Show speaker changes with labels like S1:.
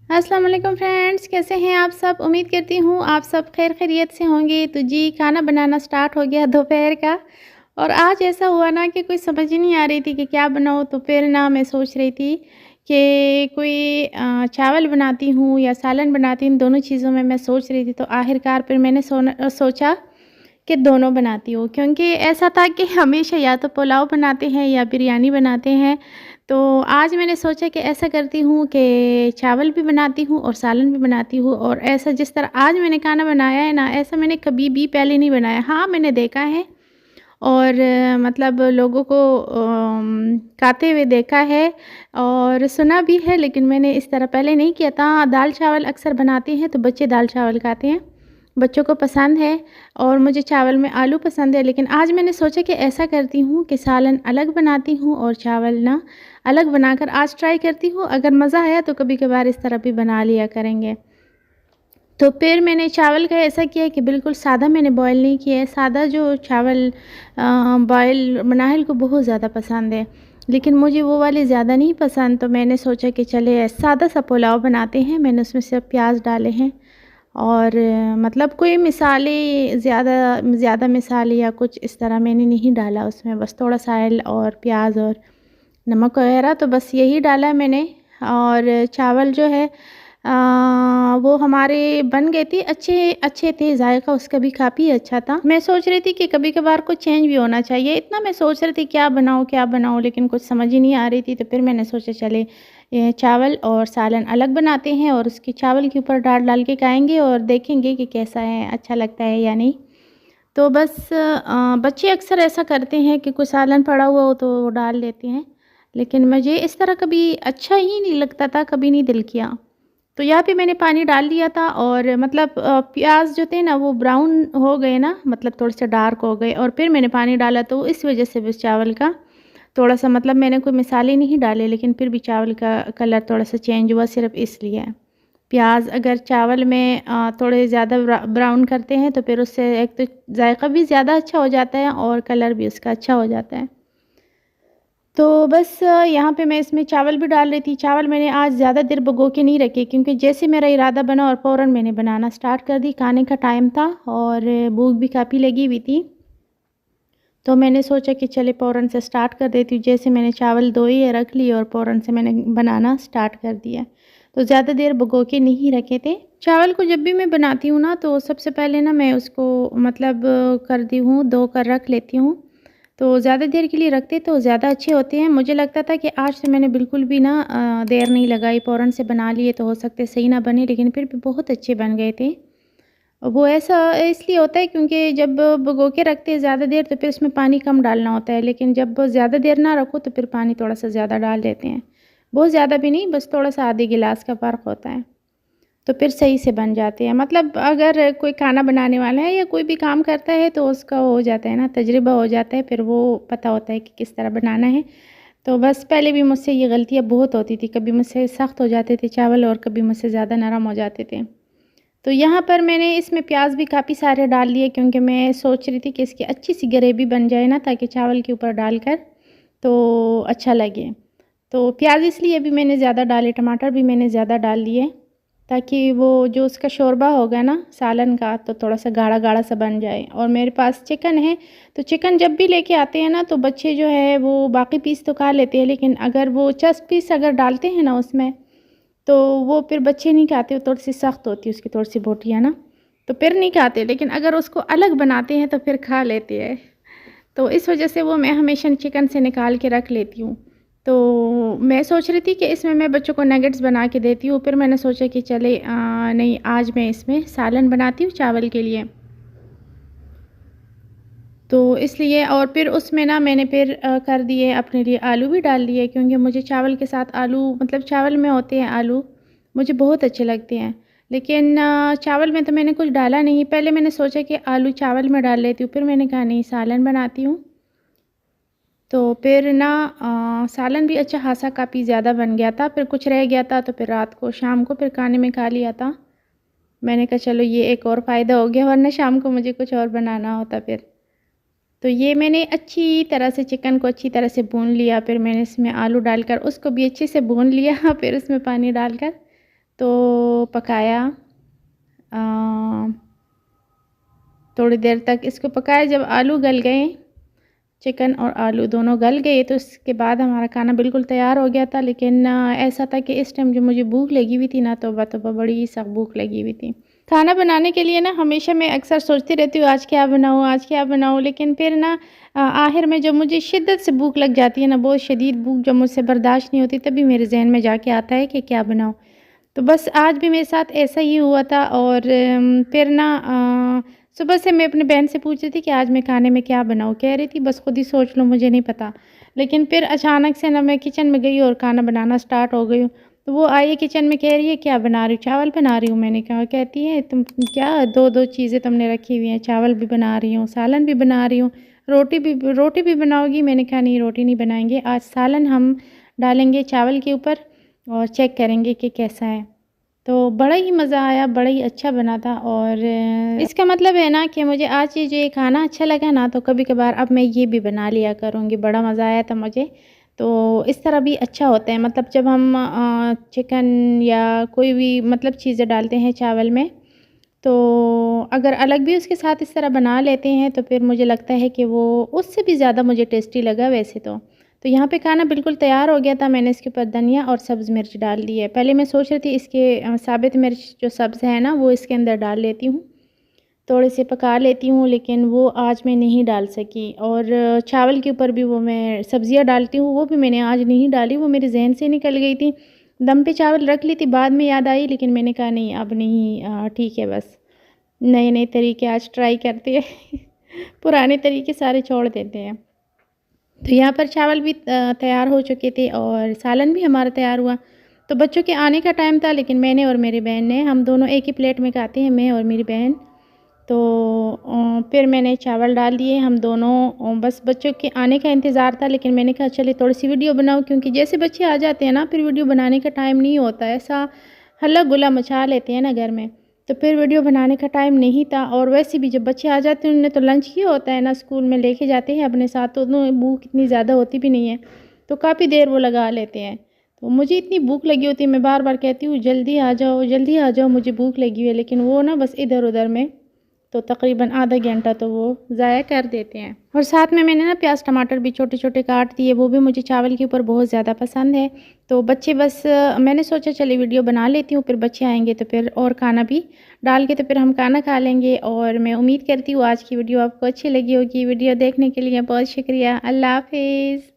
S1: अस्सलाम वालेकुम फ्रेंड्स, कैसे हैं आप सब। उम्मीद करती हूँ आप सब खैर खैरियत से होंगे। तो जी, खाना बनाना स्टार्ट हो गया दोपहर का। और आज ऐसा हुआ ना कि कोई समझ ही नहीं आ रही थी कि क्या बनाऊँ। तो फिर ना मैं सोच रही थी कि कोई चावल बनाती हूँ या सालन बनाती हूँ, दोनों चीज़ों में मैं सोच रही थी। तो आखिरकार फिर मैंने सोचा कि दोनों बनाती हूँ, क्योंकि ऐसा था कि हमेशा या तो पुलाव बनाते हैं या बिरयानी बनाते हैं। तो आज मैंने सोचा कि ऐसा करती हूँ कि चावल भी बनाती हूँ और सालन भी बनाती हूँ। और ऐसा जिस तरह आज मैंने खाना बनाया है ना, ऐसा मैंने कभी भी पहले नहीं बनाया। हाँ, मैंने देखा है और मतलब लोगों को खाते हुए देखा है और सुना भी है, लेकिन मैंने इस तरह पहले नहीं किया था। दाल चावल अक्सर बनाते हैं तो बच्चे दाल चावल खाते हैं, बच्चों को पसंद है। और मुझे चावल में आलू पसंद है, लेकिन आज मैंने सोचा कि ऐसा करती हूँ कि सालन अलग बनाती हूँ और चावल ना अलग बनाकर आज ट्राई करती हूँ। अगर मज़ा आया तो कभी कभार इस तरह भी बना लिया करेंगे। तो फिर मैंने चावल का ऐसा किया कि बिल्कुल सादा मैंने बॉयल नहीं किया है। सादा जो चावल बॉयल नाहल को बहुत ज़्यादा पसंद है, लेकिन मुझे वो वाले ज़्यादा नहीं पसंद। तो मैंने सोचा कि चले सादा सा पुलाव बनाते हैं। मैंने उसमें सिर्फ प्याज डाले हैं और मतलब कोई मिसाले ज़्यादा मिसाले या कुछ इस तरह मैंने नहीं डाला उसमें। बस थोड़ा सा ऑयल और प्याज और नमक वगैरह, तो बस यही डाला है मैंने। और चावल जो है वो हमारे बन गए थे, अच्छे अच्छे थे, जायका उसका भी काफ़ी अच्छा था। मैं सोच रही थी कि कभी कभार कुछ चेंज भी होना चाहिए। इतना मैं सोच रही थी क्या बनाऊँ, लेकिन कुछ समझ ही नहीं आ रही थी। तो फिर मैंने सोचा चले ये चावल और सालन अलग बनाते हैं और उसके चावल के ऊपर डाल डाल के खाएंगे और देखेंगे कि कैसा है, अच्छा लगता है या नहीं। तो बस बच्चे अक्सर ऐसा करते हैं कि कोई सालन पड़ा हुआ हो तो वो डाल लेते हैं, लेकिन मुझे इस तरह कभी अच्छा ही नहीं लगता था, कभी नहीं दिल किया। तो यहाँ पे मैंने पानी डाल लिया था और मतलब प्याज जो थे ना वो ब्राउन हो गए ना, मतलब थोड़े से डार्क हो गए। और फिर मैंने पानी डाला तो इस वजह से बस चावल का थोड़ा सा, मतलब मैंने कोई मिसाले नहीं डाले, लेकिन फिर भी चावल का कलर थोड़ा सा चेंज हुआ, सिर्फ इसलिए। प्याज अगर चावल में थोड़े ज़्यादा ब्राउन करते हैं तो फिर उससे एक तो जायका भी ज़्यादा अच्छा हो जाता है और कलर भी उसका अच्छा हो जाता है। तो बस यहाँ पे मैं इसमें चावल भी डाल रही थी। चावल मैंने आज ज़्यादा देर भिगो के नहीं रखे, क्योंकि जैसे मेरा इरादा बना और फ़ौरन मैंने बनाना स्टार्ट कर दी। खाने का टाइम था और भूख भी काफ़ी लगी हुई थी। तो मैंने सोचा कि चले फ़ौरन से स्टार्ट कर देती हूँ। जैसे मैंने चावल धोए रख लिए और फ़ौरन से मैंने बनाना स्टार्ट कर दिया। तो ज़्यादा देर भिगो के नहीं रखे थे। चावल को जब भी मैं बनाती हूँ ना, तो सबसे पहले ना मैं उसको मतलब करती हूँ, धो कर रख लेती हूँ। तो ज़्यादा देर के लिए रखते तो ज़्यादा अच्छे होते हैं। मुझे लगता था कि आज से मैंने बिल्कुल भी ना देर नहीं लगाई, फ़ौरन से बना लिए तो हो सकते सही ना बने, लेकिन फिर भी बहुत अच्छे बन गए थे। वो ऐसा इसलिए होता है क्योंकि जब भिगो के रखते हैं ज़्यादा देर तो फिर उसमें पानी कम डालना होता है, लेकिन जब ज़्यादा देर ना रखो तो फिर पानी थोड़ा सा ज़्यादा डाल देते हैं। बहुत ज़्यादा भी नहीं, बस थोड़ा सा आधे गिलास का फ़र्क होता है। तो फिर सही से बन जाते हैं। मतलब अगर कोई खाना बनाने वाला है या कोई भी काम करता है तो उसका हो जाता है ना, तजुर्बा हो जाता है, फिर वो पता होता है कि किस तरह बनाना है। तो बस पहले भी मुझसे ये गलतियाँ बहुत होती थी, कभी मुझसे सख्त हो जाते थे चावल और कभी मुझसे ज़्यादा नरम हो जाते थे। तो यहाँ पर मैंने इसमें प्याज भी काफ़ी सारे डाल लिए, क्योंकि मैं सोच रही थी कि इसकी अच्छी सी ग्रेवी बन जाए ना, ताकि चावल के ऊपर डालकर तो अच्छा लगे। तो प्याज इसलिए भी मैंने ज़्यादा डाले, टमाटर भी मैंने ज़्यादा डाल लिए, ताकि वो जो उसका शोरबा होगा ना सालन का तो थोड़ा सा गाढ़ा गाढ़ा सा बन जाए। और मेरे पास चिकन है, तो चिकन जब भी लेके आते हैं ना तो बच्चे जो है वो बाकी पीस तो खा लेते हैं, लेकिन अगर वो चस्ट पीस अगर डालते हैं ना उसमें तो वो फिर बच्चे नहीं खाते, वो थोड़ी सी सख्त होती है उसकी थोड़ी सी बोटियाँ ना, तो फिर नहीं खाते। लेकिन अगर उसको अलग बनाते हैं तो फिर खा लेते हैं। तो इस वजह से वो मैं हमेशा चिकन से निकाल के रख लेती हूँ। तो मैं सोच रही थी कि इसमें मैं बच्चों को नगेट्स बना के देती हूँ, फिर मैंने सोचा कि चले नहीं, आज मैं इसमें सालन बनाती हूँ चावल के लिए। तो इसलिए और फिर उसमें ना मैंने फिर कर दिए अपने लिए आलू भी डाल दिए, क्योंकि मुझे चावल के साथ आलू, मतलब चावल में होते हैं आलू, मुझे बहुत अच्छे लगते हैं। लेकिन चावल में तो मैंने कुछ डाला नहीं। पहले मैंने सोचा कि आलू चावल में डाल लेती हूँ, फिर मैंने कहा नहीं, सालन बनाती हूँ। तो फिर ना सालन भी अच्छा खासा काफ़ी ज़्यादा बन गया था, फिर कुछ रह गया था तो फिर रात को शाम को फिर खाने में खा लिया था। मैंने कहा चलो ये एक और फ़ायदा हो गया, वरना शाम को मुझे कुछ और बनाना होता फिर। तो ये मैंने अच्छी तरह से चिकन को अच्छी तरह से भून लिया, फिर मैंने इसमें आलू डालकर उसको भी अच्छे से भून लिया फिर उसमें पानी डालकर तो पकाया, थोड़ी देर तक इसको पकाया। जब आलू गल गए, चिकन और आलू दोनों गल गए, तो उसके बाद हमारा खाना बिल्कुल तैयार हो गया था। लेकिन ऐसा था कि इस टाइम जो मुझे भूख लगी हुई थी ना, तो बड़ी सख्त भूख लगी हुई थी। खाना बनाने के लिए ना हमेशा मैं अक्सर सोचती रहती हूँ आज क्या बनाऊँ, आज क्या बनाऊँ। लेकिन फिर ना आखिर में जब मुझे शिद्दत से भूख लग जाती है ना, बहुत शदीद भूख जब मुझसे बर्दाश्त नहीं होती, तभी मेरे जहन में जाके आता है कि क्या बनाऊँ। तो बस आज भी मेरे साथ ऐसा ही हुआ था। और फिर ना सुबह से मैं अपनी बहन से पूछ रही थी कि आज मैं खाने में क्या बनाऊँ। कह रही थी बस खुद ही सोच लो, मुझे नहीं पता। लेकिन फिर अचानक से ना मैं किचन में गई और खाना बनाना स्टार्ट हो गई हूँ। तो वो आई किचन में, कह रही है क्या बना रही हो? चावल बना रही हूँ। मैंने कहा, कहती है तुम क्या दो दो चीज़ें तुमने रखी हुई हैं, चावल भी बना रही हूँ, सालन भी बना रही हूँ, रोटी भी बनाओगी? मैंने कहा नहीं, रोटी नहीं बनाएंगे, आज सालन हम डालेंगे चावल के ऊपर और चेक करेंगे कि कैसा है। तो बड़ा ही मज़ा आया, बड़ा ही अच्छा बना था। और इसका मतलब है ना कि मुझे आज ये खाना अच्छा लगा ना, तो कभी कभार अब मैं ये भी बना लिया करूँगी। बड़ा मज़ा आया था मुझे। तो इस तरह भी अच्छा होता है, मतलब जब हम चिकन या कोई भी मतलब चीज़ें डालते हैं चावल में, तो अगर अलग भी उसके साथ इस तरह बना लेते हैं तो फिर मुझे लगता है कि वो उससे भी ज़्यादा मुझे टेस्टी लगा वैसे तो यहाँ पे खाना बिल्कुल तैयार हो गया था। मैंने इसके ऊपर धनिया और सब्ज़ मिर्च डाल दी है। पहले मैं सोच रही थी इसके साबित मिर्च जो सब्ज़ है ना, वो इसके अंदर डाल लेती हूँ, थोड़े से पका लेती हूँ, लेकिन वो आज मैं नहीं डाल सकी। और चावल के ऊपर भी वो मैं सब्ज़ियाँ डालती हूँ, वो भी मैंने आज नहीं डाली, वो मेरे जहन से निकल गई थी। दम पे चावल रख ली थी, बाद में याद आई, लेकिन मैंने कहा नहीं अब नहीं, ठीक है बस नए नए तरीके आज ट्राई करते हैं पुराने तरीके सारे छोड़ देते हैं। तो यहाँ पर चावल भी तैयार हो चुके थे और सालन भी हमारा तैयार हुआ। तो बच्चों के आने का टाइम था, लेकिन मैंने और मेरी बहन ने, हम दोनों एक ही प्लेट में खाते हैं, मैं और मेरी बहन। तो फिर मैंने चावल डाल दिए, हम दोनों बस बच्चों के आने का इंतज़ार था। लेकिन मैंने कहा चलिए थोड़ी सी वीडियो बनाओ, क्योंकि जैसे बच्चे आ जाते हैं ना, फिर वीडियो बनाने का टाइम नहीं होता है। ऐसा हल्ला गुल्ला मचा लेते हैं ना घर में, तो फिर वीडियो बनाने का टाइम नहीं था। और वैसे भी जब बच्चे आ जाते हैं, उन्होंने तो लंच किया होता है ना, स्कूल में लेके जाते हैं अपने साथ, तो उन्हें भूख इतनी ज़्यादा होती भी नहीं है, तो काफ़ी देर वो लगा लेते हैं। तो मुझे इतनी भूख लगी होती है, मैं बार बार कहती हूँ जल्दी आ जाओ, जल्दी आ जाओ, मुझे भूख लगी हुई है, लेकिन वो ना बस इधर उधर में तो तकरीबन आधा घंटा तो वो ज़ाया कर देते हैं। और साथ में मैंने ना प्याज टमाटर भी छोटे छोटे काट दिए, वो भी मुझे चावल के ऊपर बहुत ज़्यादा पसंद है। तो बच्चे बस मैंने सोचा चलिए वीडियो बना लेती हूँ, फिर बच्चे आएंगे तो फिर और खाना भी डाल के तो फिर हम खाना खा लेंगे। और मैं उम्मीद करती हूँ आज की वीडियो आपको अच्छी लगी होगी। वीडियो देखने के लिए बहुत शुक्रिया। अल्लाह हाफिज़।